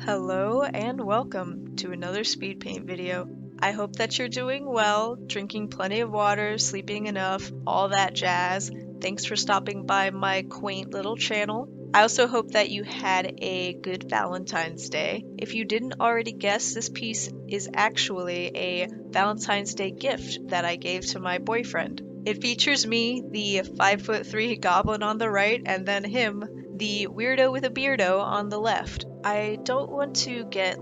Hello and welcome to another SpeedPaint video. I hope that you're doing well, drinking plenty of water, sleeping enough, all that jazz. Thanks for stopping by my quaint little channel. I also hope that you had a good Valentine's Day. If you didn't already guess, this piece is actually a Valentine's Day gift that I gave to my boyfriend. It features me, the 5'3" goblin on the right, and then him, the weirdo with a beardo on the left. I don't want to get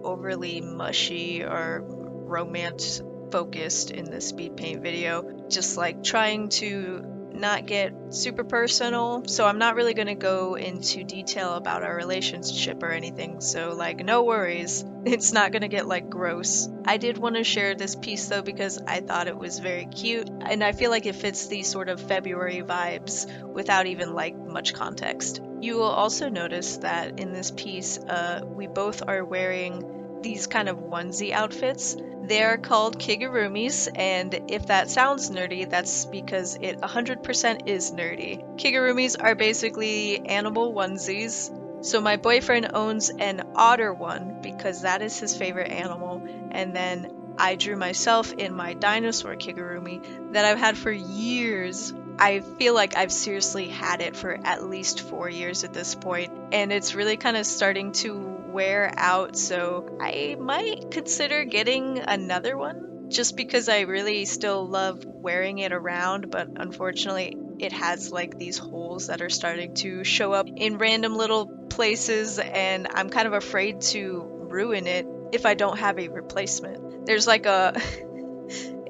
overly mushy or romance focused in this speed paint video, just trying to not get super personal, so I'm not really going to go into detail about our relationship or anything, so no worries, it's not going to get gross. I did want to share this piece though because I thought it was very cute, and I feel like it fits these sort of February vibes without even much context. You will also notice that in this piece, we both are wearing these kind of onesie outfits. They are called Kigurumis, and if that sounds nerdy, that's because it 100% is nerdy. Kigurumis are basically animal onesies. So my boyfriend owns an otter one because that is his favorite animal, and then I drew myself in my dinosaur Kigurumi that I've had for years. I feel like I've seriously had it for at least 4 years at this point, and it's really kind of starting to wear out, so I might consider getting another one just because I really still love wearing it around, but unfortunately it has these holes that are starting to show up in random little places, and I'm kind of afraid to ruin it if I don't have a replacement. There's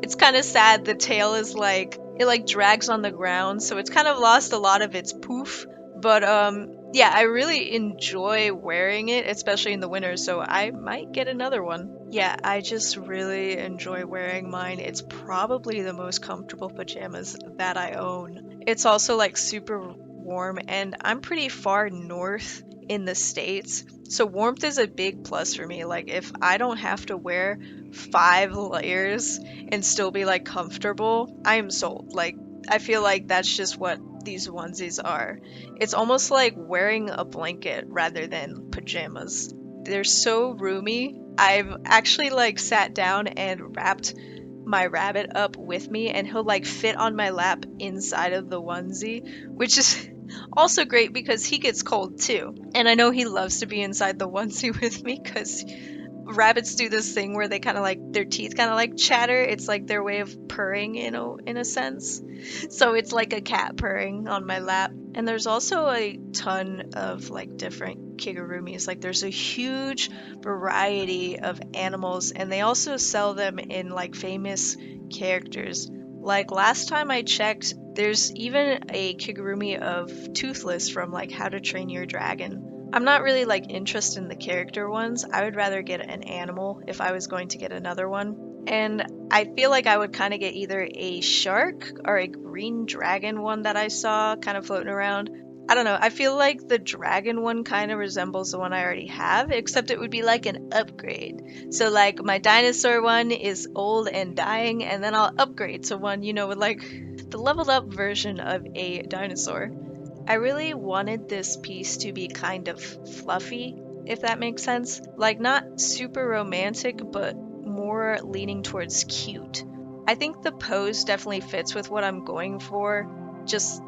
it's kind of sad, the tail is it drags on the ground, so it's kind of lost a lot of its poof, but yeah, I really enjoy wearing it, especially in the winter, so I might get another one. Yeah, I just really enjoy wearing mine. It's probably the most comfortable pajamas that I own. It's also super warm, and I'm pretty far north in the States, so warmth is a big plus for me. If I don't have to wear 5 layers and still be comfortable, I am sold. I feel like that's just what these onesies are. It's almost like wearing a blanket rather than pajamas. They're so roomy. I've actually sat down and wrapped my rabbit up with me, and he'll fit on my lap inside of the onesie, which is also great because he gets cold too. And I know he loves to be inside the onesie with me because rabbits do this thing where they kind of their teeth kind of chatter. It's their way of purring in a sense. So it's like a cat purring on my lap. And there's also a ton of different Kigurumis. There's a huge variety of animals, and they also sell them in famous characters. Last time I checked, there's even a Kigurumi of Toothless from How to Train Your Dragon. I'm not really interested in the character ones. I would rather get an animal if I was going to get another one. And I feel I would kind of get either a shark or a green dragon one that I saw kind of floating around. I don't know, I feel the dragon one kind of resembles the one I already have, except it would be an upgrade. So my dinosaur one is old and dying, and then I'll upgrade to one, with the leveled up version of a dinosaur. I really wanted this piece to be kind of fluffy, if that makes sense. Not super romantic, but more leaning towards cute. I think the pose definitely fits with what I'm going for, just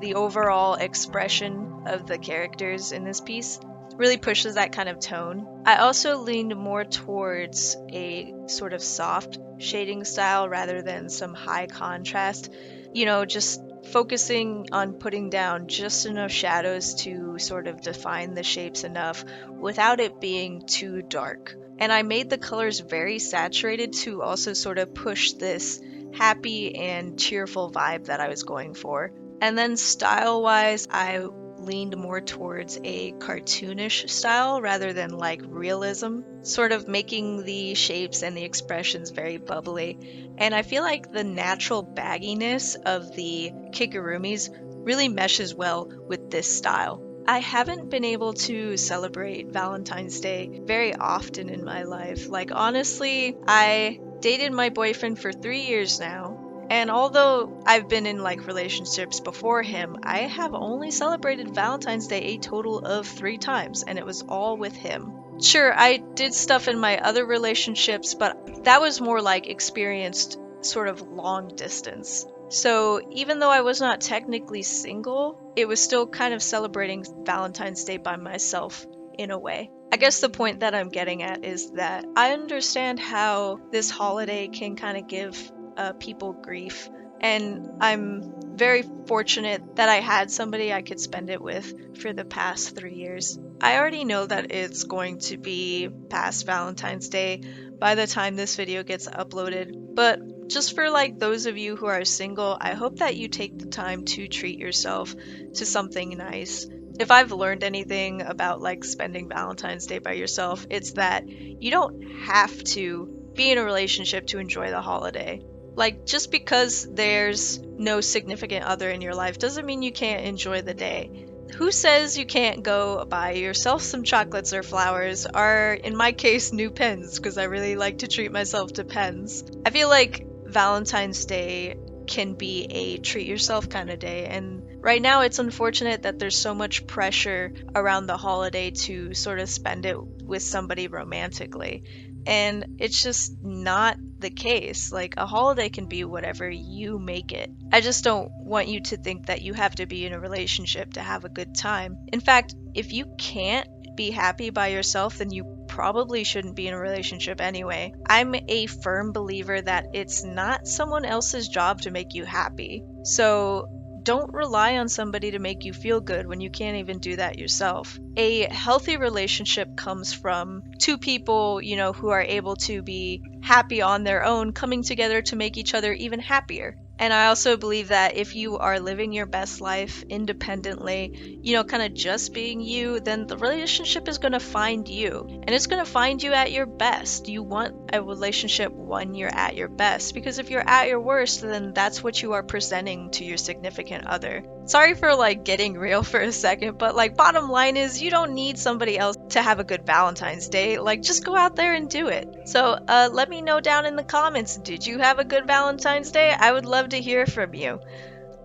the overall expression of the characters in this piece really pushes that kind of tone. I also leaned more towards a sort of soft shading style rather than some high contrast, just focusing on putting down just enough shadows to sort of define the shapes enough without it being too dark. And I made the colors very saturated to also sort of push this happy and cheerful vibe that I was going for. And then style-wise, I leaned more towards a cartoonish style rather than realism, sort of making the shapes and the expressions very bubbly. And I feel the natural bagginess of the Kigurumis really meshes well with this style. I haven't been able to celebrate Valentine's Day very often in my life. Honestly, I dated my boyfriend for 3 years now, and although I've been in relationships before him, I have only celebrated Valentine's Day a total of 3 times, and it was all with him. Sure, I did stuff in my other relationships, but that was more like experienced sort of long distance. So even though I was not technically single, it was still kind of celebrating Valentine's Day by myself in a way. I guess the point that I'm getting at is that I understand how this holiday can kind of give people grief, and I'm very fortunate that I had somebody I could spend it with for the past 3 years. I already know that it's going to be past Valentine's Day by the time this video gets uploaded, but just for like those of you who are single, I hope that you take the time to treat yourself to something nice. If I've learned anything about like spending Valentine's Day by yourself, it's that you don't have to be in a relationship to enjoy the holiday. Like, just because there's no significant other in your life doesn't mean you can't enjoy the day. Who says you can't go buy yourself some chocolates or flowers, or in my case, new pens, because I really like to treat myself to pens. I feel like Valentine's Day can be a treat yourself kind of day, and right now it's unfortunate that there's so much pressure around the holiday to sort of spend it with somebody romantically. And it's just not the case. Like, a holiday can be whatever you make it. I just don't want you to think that you have to be in a relationship to have a good time. In fact, if you can't be happy by yourself, then you probably shouldn't be in a relationship anyway. I'm a firm believer that it's not someone else's job to make you happy. So don't rely on somebody to make you feel good when you can't even do that yourself. A healthy relationship comes from two people, who are able to be happy on their own, coming together to make each other even happier. And I also believe that if you are living your best life independently, kind of just being you, then the relationship is going to find you. And it's going to find you at your best. You want a relationship when you're at your best, because if you're at your worst, then that's what you are presenting to your significant other. Sorry for getting real for a second, but bottom line is you don't need somebody else to have a good Valentine's Day. Just go out there and do it. So let me know down in the comments, did you have a good Valentine's Day? I would love to hear from you.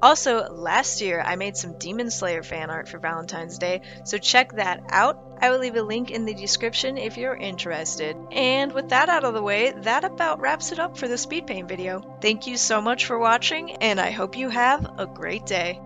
Also, last year I made some Demon Slayer fan art for Valentine's Day, so check that out. I will leave a link in the description if you're interested. And with that out of the way, that about wraps it up for the speed paint video. Thank you so much for watching, and I hope you have a great day.